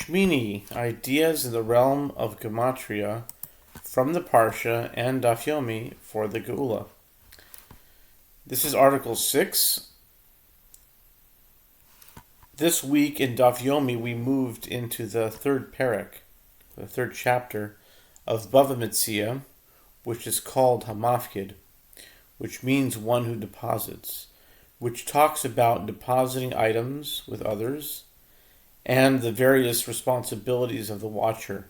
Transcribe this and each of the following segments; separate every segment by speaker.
Speaker 1: Shmini, ideas in the realm of Gematria from the Parshah and Daf Yomi for the Geulah. This is Article 6. This week in Daf Yomi we moved into the third parak, the third chapter of Bava Metzia, which is called Hamafkid, which means one who deposits, which talks about depositing items with others and the various responsibilities of the watcher,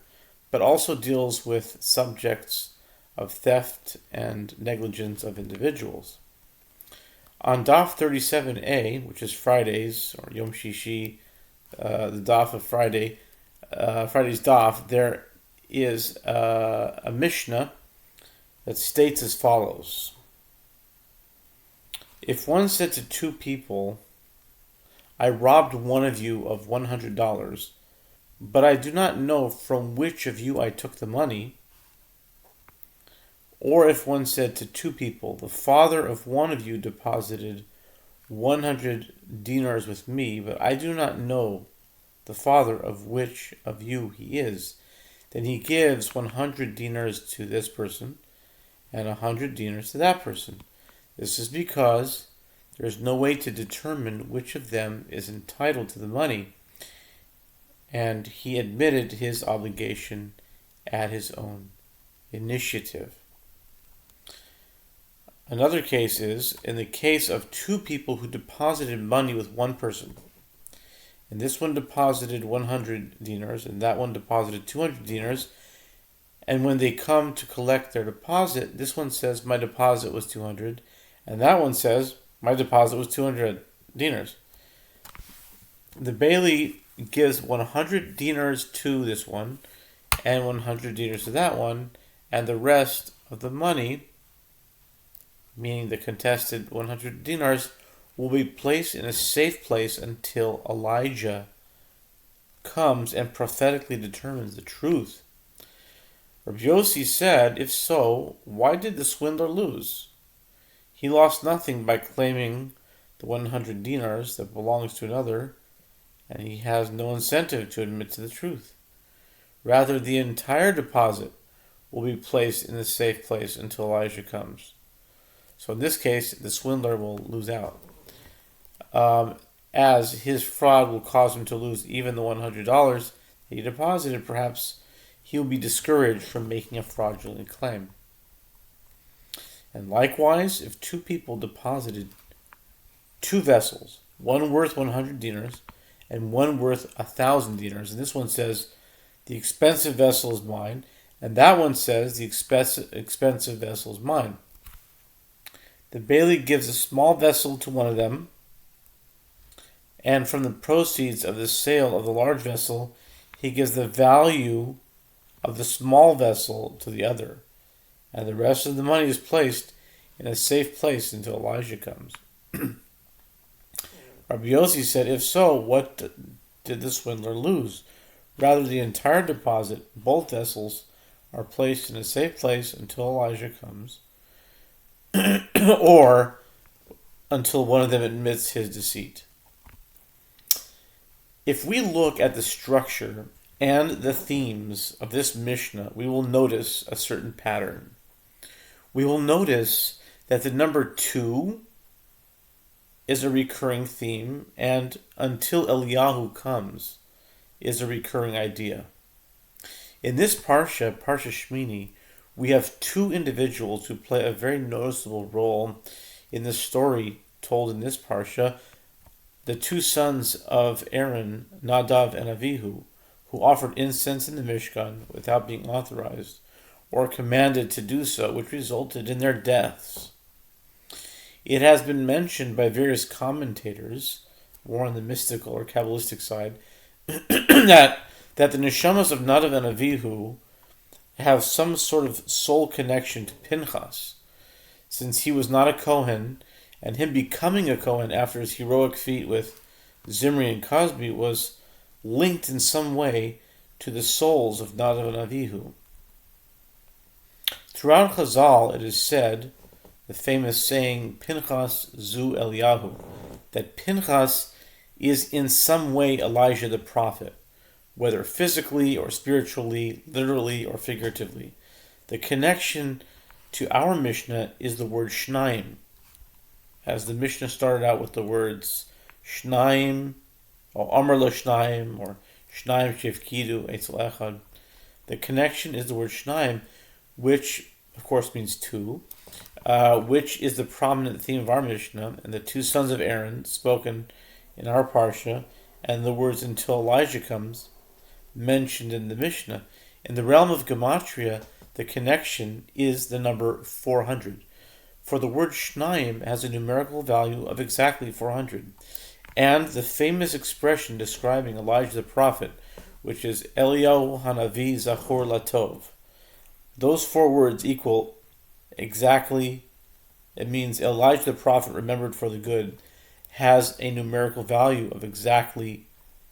Speaker 1: but also deals with subjects of theft and negligence of individuals. On Daf 37a, which is Fridays, or Yom Shishi, the Daf of Friday's Daf, there is a Mishnah that states as follows. If one said to two people, I robbed one of you of $100, but I do not know from which of you I took the money. Or if one said to two people, the father of one of you deposited 100 dinars with me, but I do not know the father of which of you he is, then he gives 100 dinars to this person and 100 dinars to that person. This is because there is no way to determine which of them is entitled to the money, and he admitted his obligation at his own initiative. Another case is in the case of two people who deposited money with one person, and this one deposited 100 dinars and that one deposited 200 dinars, and when they come to collect their deposit, this one says my deposit was 200 and that one says my deposit was 200 dinars. The Bailey gives 100 dinars to this one and 100 dinars to that one, and the rest of the money, meaning the contested 100 dinars, will be placed in a safe place until Elijah comes and prophetically determines the truth. Rabbi Yossi said, if so, why did the swindler lose? He lost nothing by claiming the 100 dinars that belongs to another, and he has no incentive to admit to the truth. Rather, the entire deposit will be placed in a safe place until Elijah comes. So in this case, the swindler will lose out, as his fraud will cause him to lose even the $100 that he deposited. Perhaps he will be discouraged from making a fraudulent claim. And likewise, if two people deposited two vessels, one worth 100 dinars and one worth 1,000 dinars, and this one says the expensive vessel is mine, and that one says the expensive vessel is mine, the Bailey gives a small vessel to one of them, and from the proceeds of the sale of the large vessel, he gives the value of the small vessel to the other, and the rest of the money is placed in a safe place until Elijah comes. Rabbi Yossi said, if so, what did the swindler lose? Rather, the entire deposit, both vessels, are placed in a safe place until Elijah comes, or until one of them admits his deceit. If we look at the structure and the themes of this Mishnah, we will notice a certain pattern. We will notice that the number 2 is a recurring theme, and until Eliyahu comes is a recurring idea. In this Parshah Shmini, we have two individuals who play a very noticeable role in the story told in this Parsha, the two sons of Aaron, Nadav and Avihu, who offered incense in the Mishkan without being authorized or commanded to do so, which resulted in their deaths. It has been mentioned by various commentators, more on the mystical or Kabbalistic side, that the neshamas of Nadav and Avihu have some sort of soul connection to Pinchas, since he was not a Kohen, and him becoming a Kohen after his heroic feat with Zimri and Cosby was linked in some way to the souls of Nadav and Avihu. Throughout Chazal, it is said, the famous saying, Pinchas zu Eliyahu, that Pinchas is in some way Elijah the prophet, whether physically or spiritually, literally or figuratively. The connection to our Mishnah is the word Shnaim, as the Mishnah started out with the words Shnaim, or Amar lo Shnaim, or Shnaim Shevkidu Eitzel Echad. The connection is the word Shnaim, which of course means two, which is the prominent theme of our Mishnah, and the two sons of Aaron spoken in our Parshah, and the words until Elijah comes mentioned in the Mishnah. In the realm of Gematria, the connection is the number 400. For the word Shnaim has a numerical value of exactly 400. And the famous expression describing Elijah the prophet, which is Eliyahu Hanavi Zachor Latov. Those four words equal exactly, it means Elijah the prophet remembered for the good, has a numerical value of exactly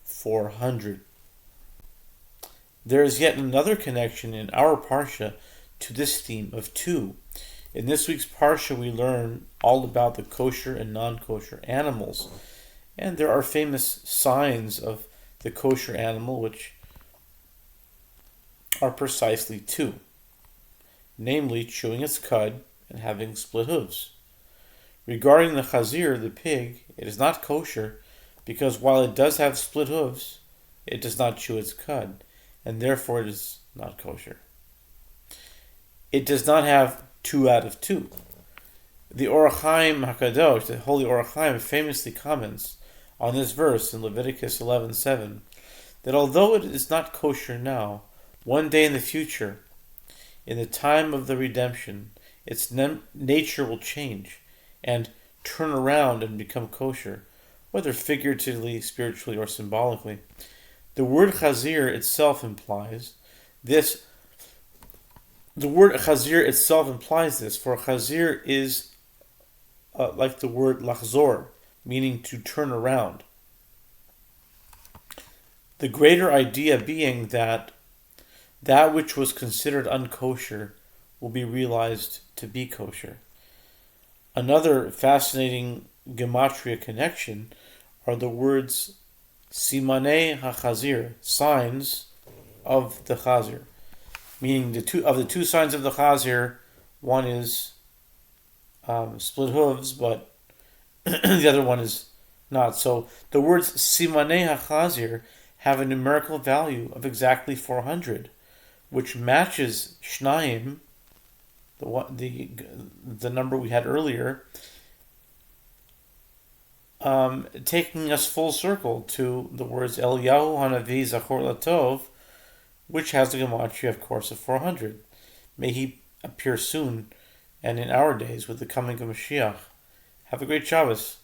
Speaker 1: 400. There is yet another connection in our Parsha to this theme of two. In this week's Parsha, we learn all about the kosher and non-kosher animals. And there are famous signs of the kosher animal, which are precisely two. Namely, chewing its cud and having split hooves. Regarding the chazir, the pig, it is not kosher because while it does have split hooves, it does not chew its cud, and therefore it is not kosher. It does not have 2 out of 2. The Or HaChaim HaKadosh, the Holy Or HaChaim, famously comments on this verse in Leviticus 11:7 that although it is not kosher now, one day in the future, in the time of the redemption, its nature will change and turn around and become kosher, whether figuratively, spiritually, or symbolically. The word chazir itself implies this. The word chazir itself implies this, for chazir is like the word lachzor, meaning to turn around. The greater idea being that which was considered unkosher will be realized to be kosher. Another fascinating Gematria connection are the words Simanei HaChazir, signs of the Chazir. Meaning the two signs of the Chazir, one is split hooves, but the other one is not. So the words Simanei HaChazir have a numerical value of exactly 400, which matches Shnaim, the number we had earlier, taking us full circle to the words Eliyahu Hanavi Zachor Latov, which has the Gematria, of course, of 400. May he appear soon and in our days with the coming of Mashiach. Have a great Shabbos.